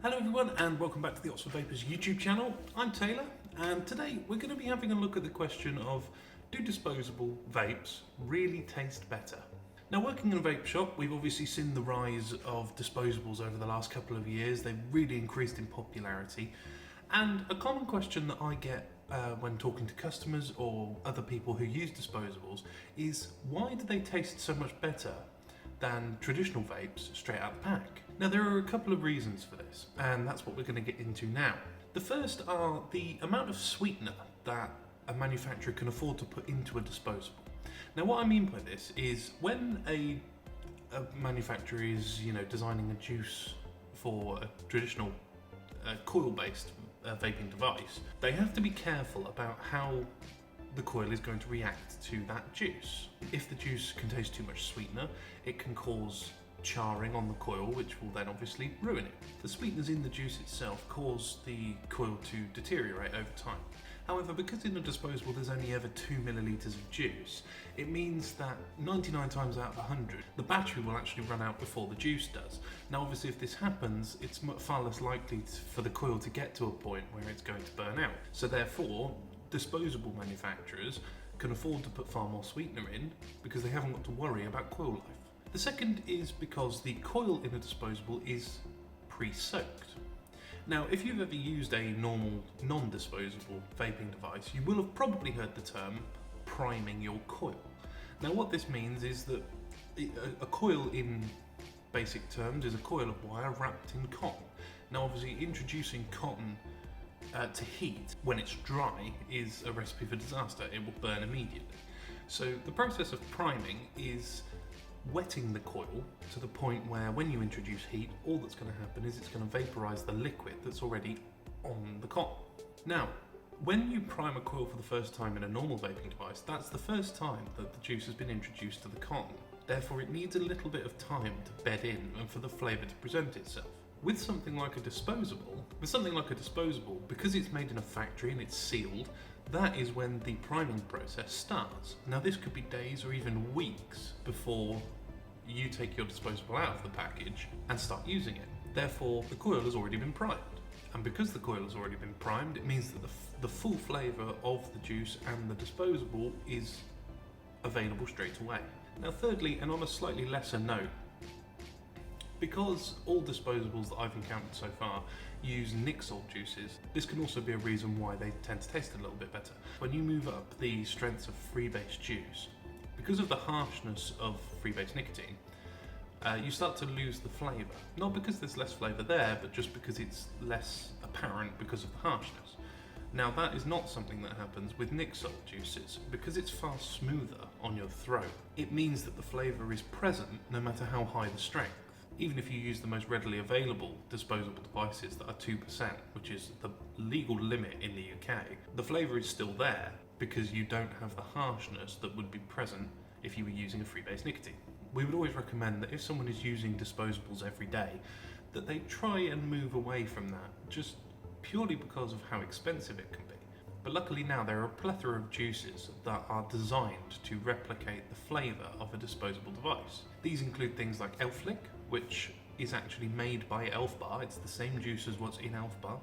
Hello everyone and welcome back to the Oxford Vapers YouTube channel. I'm Taylor and today we're going to be having a look at the question of do disposable vapes really taste better? Now, working in a vape shop, we've obviously seen the rise of disposables over the last couple of years. They've really increased in popularity, and a common question that I get when talking to customers or other people who use disposables is why do they taste so much better than traditional vapes straight out the pack? Now, there are a couple of reasons for this, and that's what we're going to get into now. The first are the amount of sweetener that a manufacturer can afford to put into a disposable. Now, what I mean by this is when a manufacturer is, designing a juice for a traditional coil-based vaping device, they have to be careful about how the coil is going to react to that juice. If the juice contains too much sweetener, it can cause charring on the coil, which will then obviously ruin it. The sweeteners in the juice itself cause the coil to deteriorate over time. However, because in a disposable there's only ever 2 millilitres of juice, it means that 99 times out of 100, the battery will actually run out before the juice does. Now, obviously, if this happens, it's far less likely for the coil to get to a point where it's going to burn out. So therefore, disposable manufacturers can afford to put far more sweetener in because they haven't got to worry about coil life. The second is because the coil in a disposable is pre-soaked. Now, if you've ever used a normal non-disposable vaping device, you will have probably heard the term priming your coil. Now, what this means is that a coil in basic terms is a coil of wire wrapped in cotton. Now, obviously, introducing cotton to heat when it's dry is a recipe for disaster. It will burn immediately. So the process of priming is wetting the coil to the point where when you introduce heat, all that's going to happen is it's going to vaporize the liquid that's already on the cotton. Now, when you prime a coil for the first time in a normal vaping device, that's the first time that the juice has been introduced to the cotton. Therefore, it needs a little bit of time to bed in and for the flavor to present itself. With something like a disposable, because it's made in a factory and it's sealed, that is when the priming process starts. Now, this could be days or even weeks before you take your disposable out of the package and start using it. Therefore, the coil has already been primed. And because the coil has already been primed, it means that the full flavour of the juice and the disposable is available straight away. Now, thirdly, and on a slightly lesser note, because all disposables that I've encountered so far use Nixol juices, this can also be a reason why they tend to taste a little bit better. When you move up the strengths of freebase juice, because of the harshness of freebase nicotine, you start to lose the flavour. Not because there's less flavour there, but just because it's less apparent because of the harshness. Now, that is not something that happens with Nixol juices. Because it's far smoother on your throat, it means that the flavour is present no matter how high the strength. Even if you use the most readily available disposable devices that are 2%, which is the legal limit in the UK, the flavour is still there because you don't have the harshness that would be present if you were using a freebase nicotine. We would always recommend that if someone is using disposables every day, that they try and move away from that, just purely because of how expensive it can be. But luckily now there are a plethora of juices that are designed to replicate the flavour of a disposable device. These include things like Elf Lick, which is actually made by Elf Bar. It's the same juice as what's in Elf Bar.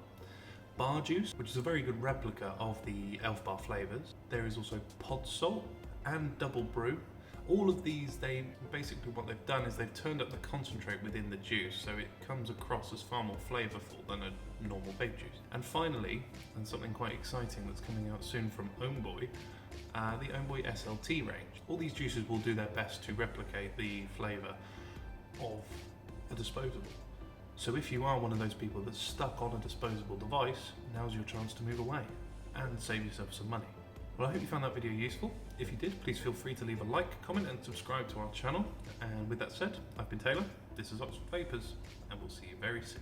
Bar Juice, which is a very good replica of the Elf Bar flavours. There is also Pod Salt and Double Brew. All of these, basically what they've done is they've turned up the concentrate within the juice, so it comes across as far more flavourful than a normal vape juice. And finally, and something quite exciting that's coming out soon from Homeboy, the Homeboy SLT range. All these juices will do their best to replicate the flavour of a disposable. So if you are one of those people that's stuck on a disposable device, now's your chance to move away and save yourself some money. Well, I hope you found that video useful. If you did, please feel free to leave a like, comment and subscribe to our channel. And with that said, I've been Taylor, this is Oxford Vapers, and we'll see you very soon.